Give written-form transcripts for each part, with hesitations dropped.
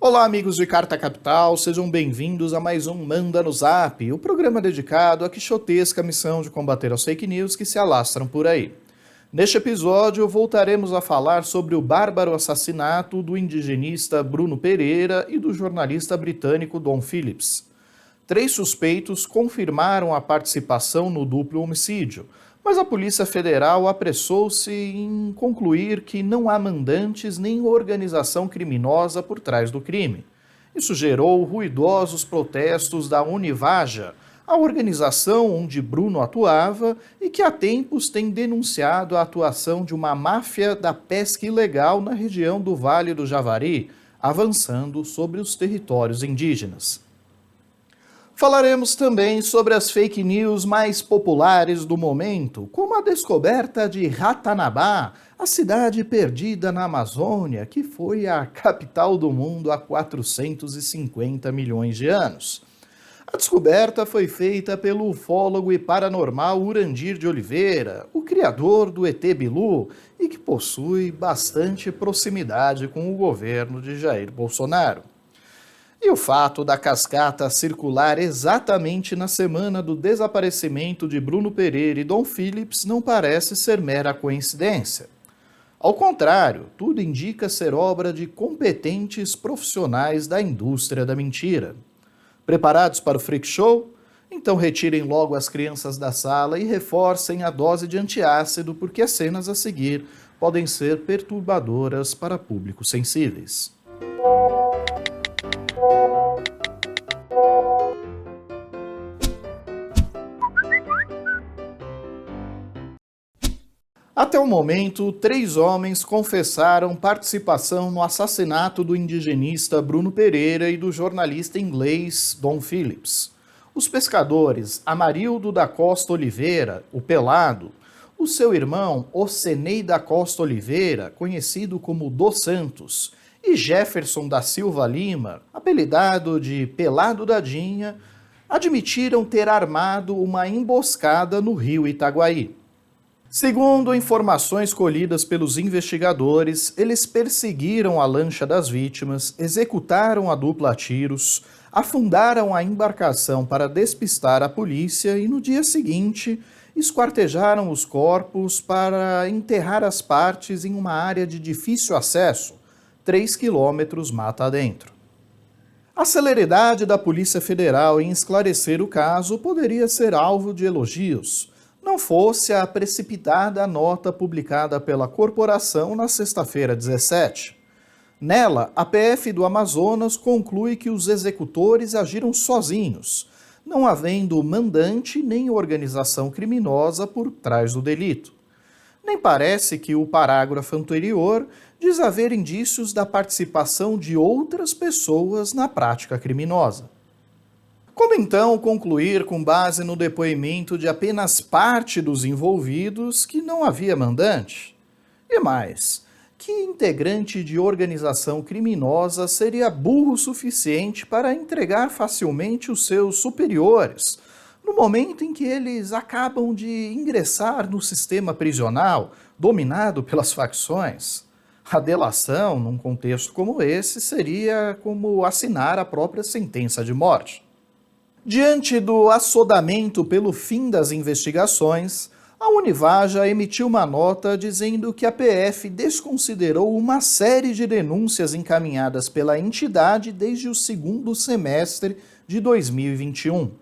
Olá, amigos de Carta Capital, sejam bem-vindos a mais um Manda no Zap, o programa dedicado à quixotesca missão de combater as fake news que se alastram por aí. Neste episódio, voltaremos a falar sobre o bárbaro assassinato do indigenista Bruno Pereira e do jornalista britânico Dom Phillips. 3 suspeitos confirmaram a participação no duplo homicídio, mas a Polícia Federal apressou-se em concluir que não há mandantes nem organização criminosa por trás do crime. Isso gerou ruidosos protestos da Univaja, a organização onde Bruno atuava e que há tempos tem denunciado a atuação de uma máfia da pesca ilegal na região do Vale do Javari, avançando sobre os territórios indígenas. Falaremos também sobre as fake news mais populares do momento, como a descoberta de Ratanabá, a cidade perdida na Amazônia, que foi a capital do mundo há 450 milhões de anos. A descoberta foi feita pelo ufólogo e paranormal Urandir de Oliveira, o criador do ET Bilu, e que possui bastante proximidade com o governo de Jair Bolsonaro. E o fato da cascata circular exatamente na semana do desaparecimento de Bruno Pereira e Dom Phillips não parece ser mera coincidência. Ao contrário, tudo indica ser obra de competentes profissionais da indústria da mentira. Preparados para o Freak Show? Então retirem logo as crianças da sala e reforcem a dose de antiácido, porque as cenas a seguir podem ser perturbadoras para públicos sensíveis. Até o momento, 3 homens confessaram participação no assassinato do indigenista Bruno Pereira e do jornalista inglês Dom Phillips. Os pescadores Amarildo da Costa Oliveira, o Pelado, o seu irmão Ocenei da Costa Oliveira, conhecido como Dos Santos, e Jefferson da Silva Lima, apelidado de Pelado Dadinha, admitiram ter armado uma emboscada no rio Itaguaí. Segundo informações colhidas pelos investigadores, eles perseguiram a lancha das vítimas, executaram a dupla a tiros, afundaram a embarcação para despistar a polícia e, no dia seguinte, esquartejaram os corpos para enterrar as partes em uma área de difícil acesso, 3 quilômetros mata adentro. A celeridade da Polícia Federal em esclarecer o caso poderia ser alvo de elogios, não fosse a precipitada nota publicada pela corporação na sexta-feira 17. Nela, a PF do Amazonas conclui que os executores agiram sozinhos, não havendo mandante nem organização criminosa por trás do delito. Nem parece que o parágrafo anterior diz haver indícios da participação de outras pessoas na prática criminosa. Como então concluir, com base no depoimento de apenas parte dos envolvidos, que não havia mandante? E mais, que integrante de organização criminosa seria burro o suficiente para entregar facilmente os seus superiores, no momento em que eles acabam de ingressar no sistema prisional, dominado pelas facções? A delação, num contexto como esse, seria como assinar a própria sentença de morte. Diante do assodamento pelo fim das investigações, a Univaja emitiu uma nota dizendo que a PF desconsiderou uma série de denúncias encaminhadas pela entidade desde o segundo semestre de 2021.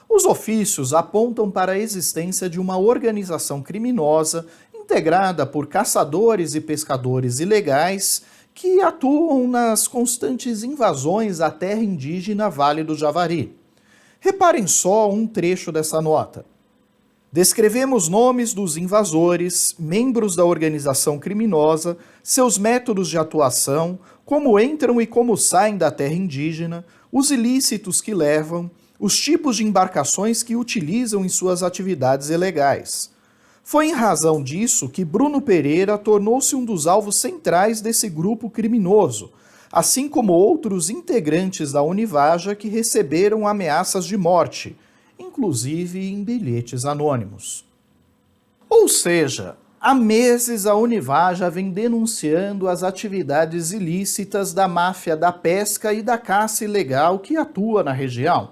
Os ofícios apontam para a existência de uma organização criminosa integrada por caçadores e pescadores ilegais que atuam nas constantes invasões à terra indígena Vale do Javari. Reparem só um trecho dessa nota. Descrevemos nomes dos invasores, membros da organização criminosa, seus métodos de atuação, como entram e como saem da terra indígena, os ilícitos que levam, os tipos de embarcações que utilizam em suas atividades ilegais. Foi em razão disso que Bruno Pereira tornou-se um dos alvos centrais desse grupo criminoso, assim como outros integrantes da Univaja que receberam ameaças de morte, inclusive em bilhetes anônimos. Ou seja, Há meses, a Univaja vem denunciando as atividades ilícitas da máfia da pesca e da caça ilegal que atua na região.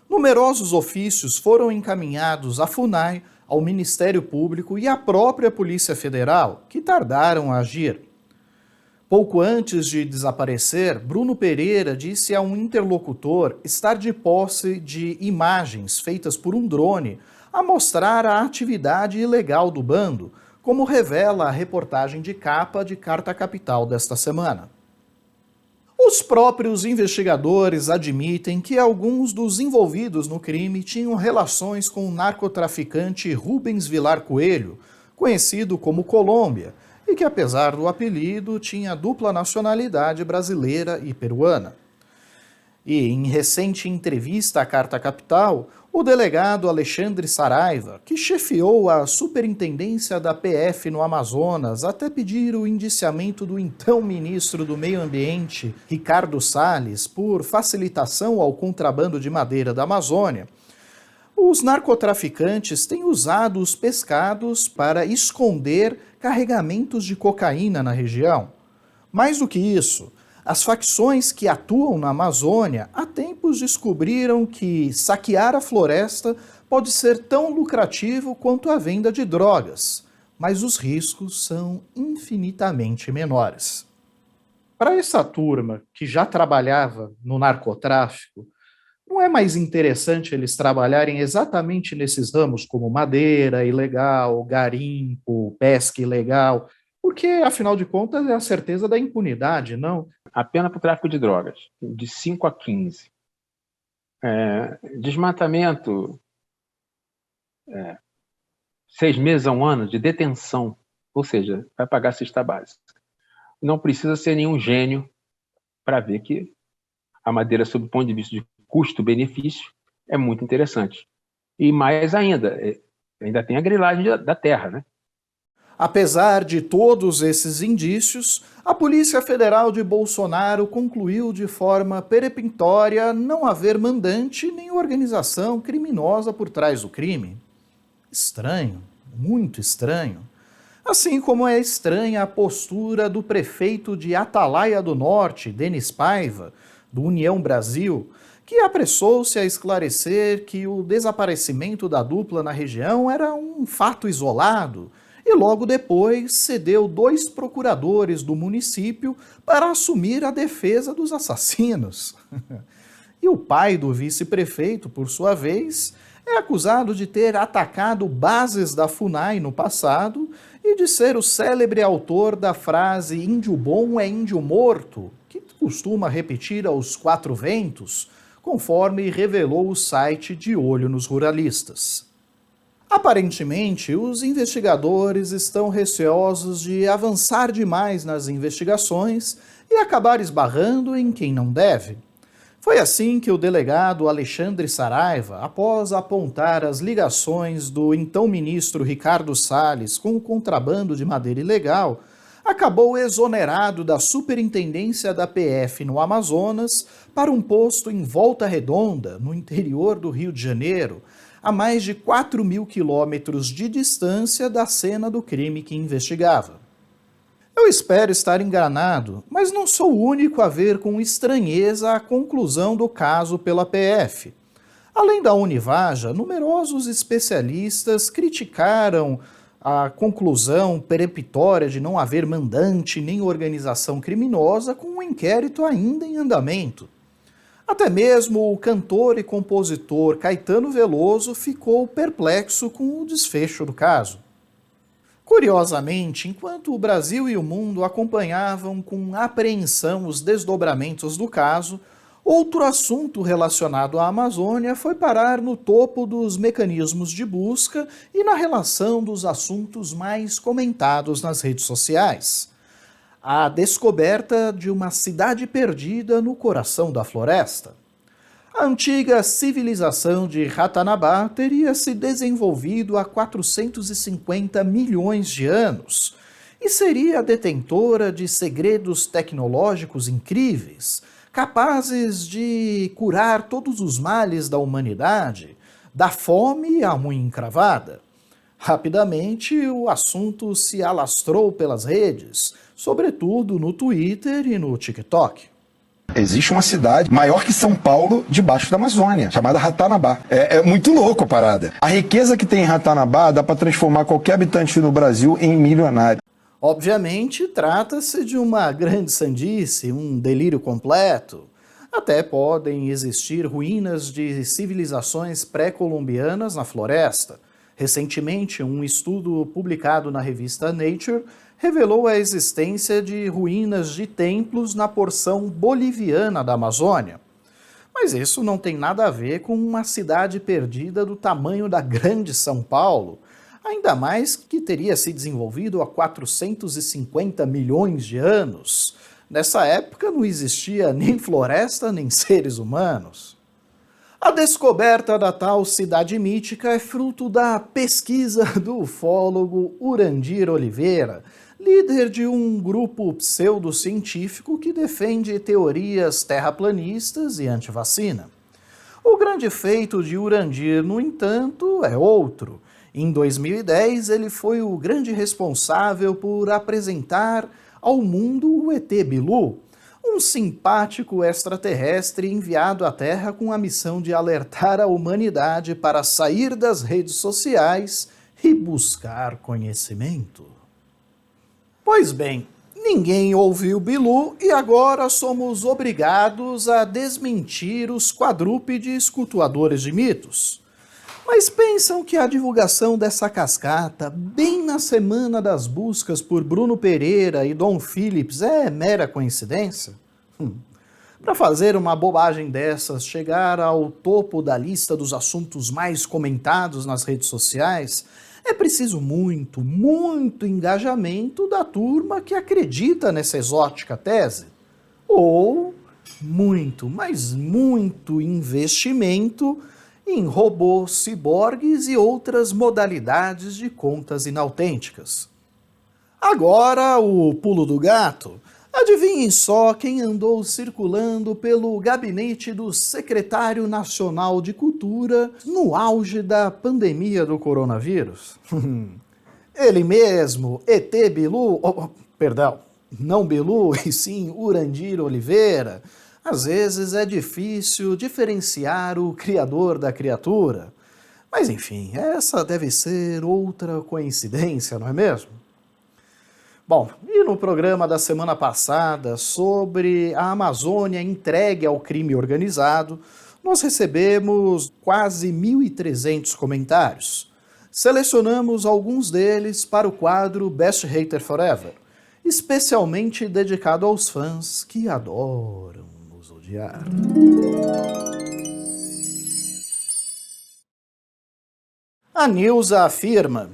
Numerosos ofícios foram encaminhados à FUNAI, ao Ministério Público e à própria Polícia Federal, que tardaram a agir. Pouco antes de desaparecer, Bruno Pereira disse a um interlocutor estar de posse de imagens feitas por um drone a mostrar a atividade ilegal do bando, como revela a reportagem de capa de Carta Capital desta semana. Os próprios investigadores admitem que alguns dos envolvidos no crime tinham relações com o narcotraficante Rubens Vilar Coelho, conhecido como Colômbia, e que, apesar do apelido, tinha dupla nacionalidade brasileira e peruana. E, em recente entrevista à Carta Capital, o delegado Alexandre Saraiva, que chefiou a superintendência da PF no Amazonas até pedir o indiciamento do então ministro do Meio Ambiente, Ricardo Salles, por facilitação ao contrabando de madeira da Amazônia, os narcotraficantes têm usado os pescados para esconder carregamentos de cocaína na região. Mais do que isso, as facções que atuam na Amazônia há tempos descobriram que saquear a floresta pode ser tão lucrativo quanto a venda de drogas, mas os riscos são infinitamente menores. Para essa turma que já trabalhava no narcotráfico, não é mais interessante eles trabalharem exatamente nesses ramos como madeira ilegal, garimpo, pesca ilegal, porque, afinal de contas, é a certeza da impunidade, não? A pena para o tráfico de drogas, de 5 a 15. Desmatamento, 6 meses a 1 ano de detenção, ou seja, vai pagar a cesta básica. Não precisa ser nenhum gênio para ver que a madeira, sob o ponto de vista de custo-benefício, é muito interessante. E mais ainda tem a grilagem da terra, né? Apesar de todos esses indícios, a Polícia Federal de Bolsonaro concluiu de forma peremptória não haver mandante nem organização criminosa por trás do crime. Estranho, muito estranho. Assim como é estranha a postura do prefeito de Atalaia do Norte, Denis Paiva, do União Brasil, que apressou-se a esclarecer que o desaparecimento da dupla na região era um fato isolado e logo depois cedeu 2 procuradores do município para assumir a defesa dos assassinos. E o pai do vice-prefeito, por sua vez, é acusado de ter atacado bases da FUNAI no passado e de ser o célebre autor da frase "índio bom é índio morto", que costuma repetir aos 4 ventos, conforme revelou o site De Olho nos Ruralistas. Aparentemente, os investigadores estão receosos de avançar demais nas investigações e acabar esbarrando em quem não deve. Foi assim que o delegado Alexandre Saraiva, após apontar as ligações do então ministro Ricardo Salles com o contrabando de madeira ilegal, acabou exonerado da superintendência da PF no Amazonas para um posto em Volta Redonda, no interior do Rio de Janeiro, a mais de 4.000 quilômetros de distância da cena do crime que investigava. Eu espero estar enganado, mas não sou o único a ver com estranheza a conclusão do caso pela PF. Além da Univaja, numerosos especialistas criticaram a conclusão peremptória de não haver mandante nem organização criminosa com um inquérito ainda em andamento. Até mesmo o cantor e compositor Caetano Veloso ficou perplexo com o desfecho do caso. Curiosamente, enquanto o Brasil e o mundo acompanhavam com apreensão os desdobramentos do caso, outro assunto relacionado à Amazônia foi parar no topo dos mecanismos de busca e na relação dos assuntos mais comentados nas redes sociais: a descoberta de uma cidade perdida no coração da floresta. A antiga civilização de Ratanabá teria se desenvolvido há 450 milhões de anos e seria detentora de segredos tecnológicos incríveis, capazes de curar todos os males da humanidade, da fome à unha encravada. Rapidamente, o assunto se alastrou pelas redes, sobretudo no Twitter e no TikTok. Existe uma cidade maior que São Paulo debaixo da Amazônia, chamada Ratanabá. É muito louco a parada. A riqueza que tem em Ratanabá dá para transformar qualquer habitante no Brasil em milionário. Obviamente, trata-se de uma grande sandice, um delírio completo. Até podem existir ruínas de civilizações pré-colombianas na floresta. Recentemente, um estudo publicado na revista Nature revelou a existência de ruínas de templos na porção boliviana da Amazônia. Mas isso não tem nada a ver com uma cidade perdida do tamanho da grande São Paulo, ainda mais que teria se desenvolvido há 450 milhões de anos. Nessa época não existia nem floresta nem seres humanos. A descoberta da tal cidade mítica é fruto da pesquisa do ufólogo Urandir Oliveira, líder de um grupo pseudocientífico que defende teorias terraplanistas e antivacina. O grande feito de Urandir, no entanto, é outro. Em 2010, ele foi o grande responsável por apresentar ao mundo o ET Bilu, um simpático extraterrestre enviado à Terra com a missão de alertar a humanidade para sair das redes sociais e buscar conhecimento. Pois bem, ninguém ouviu Bilu e agora somos obrigados a desmentir os quadrúpedes cultuadores de mitos. Mas pensam que a divulgação dessa cascata, bem na semana das buscas por Bruno Pereira e Dom Phillips, é mera coincidência? Para fazer uma bobagem dessas chegar ao topo da lista dos assuntos mais comentados nas redes sociais, é preciso muito engajamento da turma que acredita nessa exótica tese. Ou muito, mas muito investimento em robôs, ciborgues e outras modalidades de contas inautênticas. Agora, o pulo do gato. Adivinhem só quem andou circulando pelo gabinete do secretário nacional de Cultura no auge da pandemia do coronavírus? Ele mesmo, ET Bilu, perdão, não Bilu, e sim Urandir Oliveira. Às vezes é difícil diferenciar o criador da criatura. Mas enfim, essa deve ser outra coincidência, não é mesmo? Bom, e no programa da semana passada sobre a Amazônia entregue ao crime organizado, nós recebemos quase 1.300 comentários. Selecionamos alguns deles para o quadro Best Hater Forever, especialmente dedicado aos fãs que adoram nos odiar. A Nilza afirma: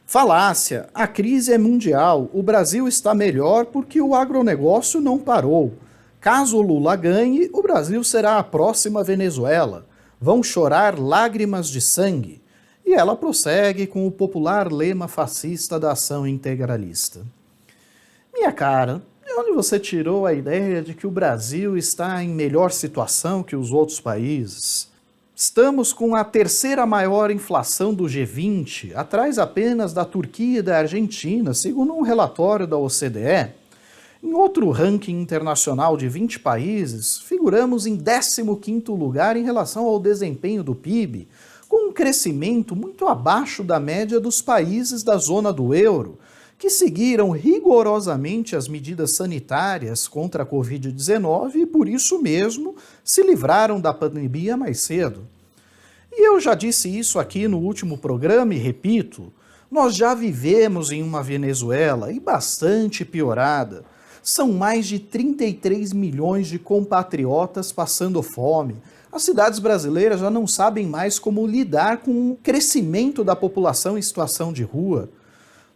falácia, a crise é mundial, o Brasil está melhor porque o agronegócio não parou. Caso Lula ganhe, o Brasil será a próxima Venezuela. Vão chorar lágrimas de sangue. E ela prossegue com o popular lema fascista da ação integralista. Minha cara, de onde você tirou a ideia de que o Brasil está em melhor situação que os outros países? Estamos com a terceira maior inflação do G20, atrás apenas da Turquia e da Argentina, segundo um relatório da OCDE. Em outro ranking internacional de 20 países, figuramos em 15º lugar em relação ao desempenho do PIB, com um crescimento muito abaixo da média dos países da zona do euro, que seguiram rigorosamente as medidas sanitárias contra a Covid-19 e, por isso mesmo, se livraram da pandemia mais cedo. E eu já disse isso aqui no último programa e repito, nós já vivemos em uma Venezuela e bastante piorada. São mais de 33 milhões de compatriotas passando fome. As cidades brasileiras já não sabem mais como lidar com o crescimento da população em situação de rua.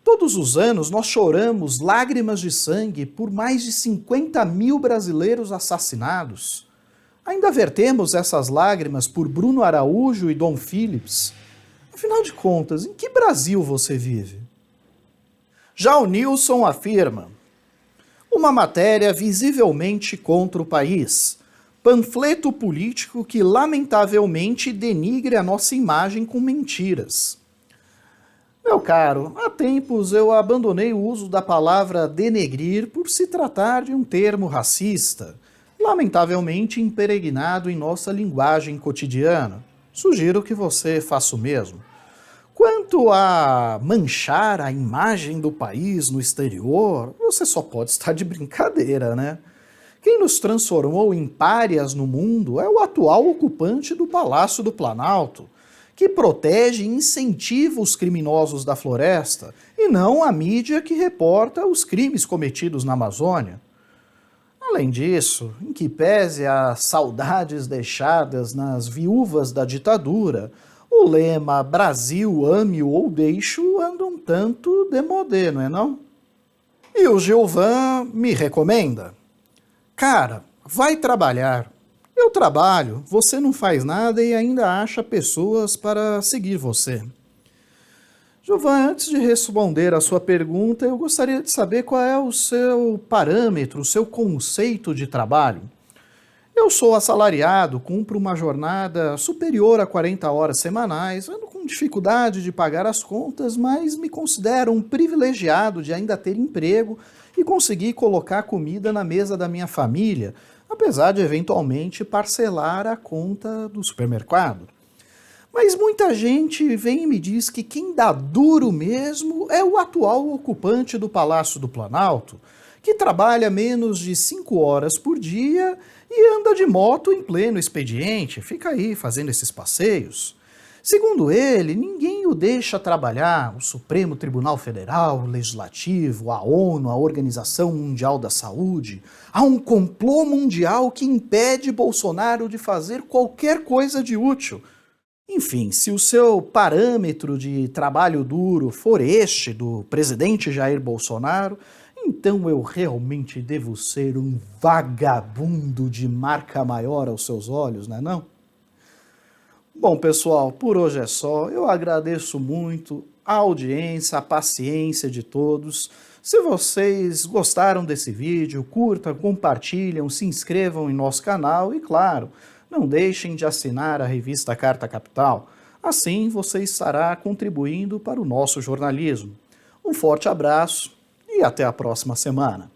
Todos os anos nós choramos lágrimas de sangue por mais de 50 mil brasileiros assassinados. Ainda vertemos essas lágrimas por Bruno Araújo e Dom Phillips. Afinal de contas, em que Brasil você vive? Já o Nilson afirma: uma matéria visivelmente contra o país. Panfleto político que lamentavelmente denigre a nossa imagem com mentiras. Meu caro, há tempos eu abandonei o uso da palavra denegrir por se tratar de um termo racista, lamentavelmente impregnado em nossa linguagem cotidiana. Sugiro que você faça o mesmo. Quanto a manchar a imagem do país no exterior, você só pode estar de brincadeira, né? Quem nos transformou em párias no mundo é o atual ocupante do Palácio do Planalto, que protege e incentiva os criminosos da floresta, e não a mídia que reporta os crimes cometidos na Amazônia. Além disso, em que pese as saudades deixadas nas viúvas da ditadura, o lema Brasil, ame-o ou deixe-o anda um tanto demodé, não é não? E o Gilvan me recomenda: cara, vai trabalhar. Eu trabalho, você não faz nada e ainda acha pessoas para seguir você. Gilvan, antes de responder a sua pergunta, eu gostaria de saber qual é o seu parâmetro, o seu conceito de trabalho. Eu sou assalariado, cumpro uma jornada superior a 40 horas semanais, ando com dificuldade de pagar as contas, mas me considero um privilegiado de ainda ter emprego e conseguir colocar comida na mesa da minha família, apesar de eventualmente parcelar a conta do supermercado. Mas muita gente vem e me diz que quem dá duro mesmo é o atual ocupante do Palácio do Planalto, que trabalha menos de 5 horas por dia e anda de moto em pleno expediente, fica aí fazendo esses passeios. Segundo ele, ninguém o deixa trabalhar, o Supremo Tribunal Federal, o Legislativo, a ONU, a Organização Mundial da Saúde. Há um complô mundial que impede Bolsonaro de fazer qualquer coisa de útil. Enfim, se o seu parâmetro de trabalho duro for este do presidente Jair Bolsonaro, então eu realmente devo ser um vagabundo de marca maior aos seus olhos, não é não? Bom, pessoal, por hoje é só. Eu agradeço muito a audiência, a paciência de todos. Se vocês gostaram desse vídeo, curtam, compartilham, se inscrevam em nosso canal e, claro, não deixem de assinar a revista Carta Capital. Assim você estará contribuindo para o nosso jornalismo. Um forte abraço e até a próxima semana.